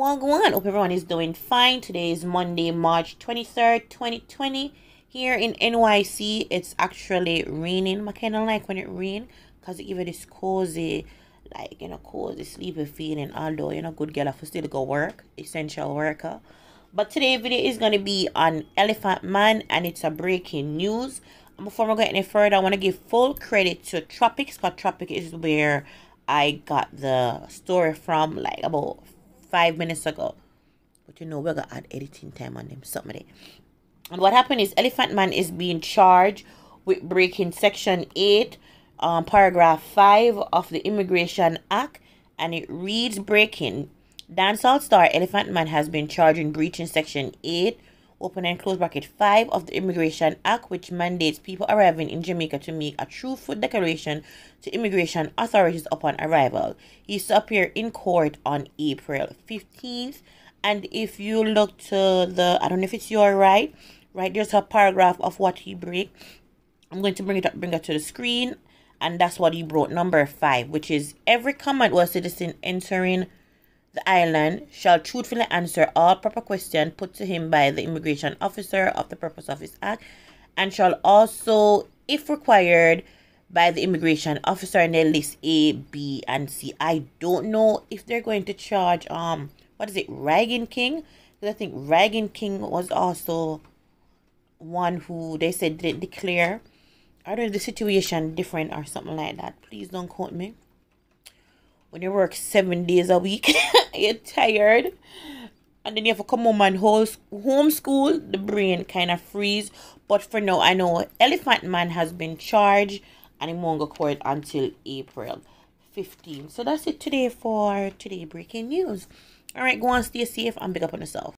Go on. Hope everyone is doing fine. Today is Monday, March 23rd, 2020. Here in NYC, it's actually raining. I kind of like when it rains because it gives you this cozy, cozy, sleepy feeling. Although, good girl, I have still go work, essential worker. But today's video is going to be on Elephant Man, and it's a breaking news. And before we go any further, I want to give full credit to Tropics, because Tropic is where I got the story from like about 5 minutes ago. But we're gonna add editing time on them somebody. And what happened is Elephant Man is being charged with breaking section 8 paragraph 5 of the Immigration Act, and it reads: breaking. Dancehall star Elephant Man has been charged in breaching section 8 open and close bracket 5 of the Immigration Act, which mandates people arriving in Jamaica to make a truthful declaration to immigration authorities upon arrival. He is to appear in court on April 15th. And if you look to the, I don't know if it's your right, there's a paragraph of what he break. I'm going to bring it to the screen, and that's what he brought, number 5, which is: every Commonwealth citizen entering the island shall truthfully answer all proper questions put to him by the immigration officer of the purpose of this act, and shall also, if required, by the immigration officer in the list A, B, and C. I don't know if they're going to charge what is it, Reagan King? Because I think Reagan King was also one who they said didn't declare. I don't know, the situation different or something like that. Please don't quote me. When you work 7 days a week, you're tired, and then you have to come home and homeschool, the brain kind of freeze. But for now, I know Elephant Man has been charged, and he won't go court until April 15th. So that's it today for today breaking news. All right, go on, stay safe and pick up on yourself.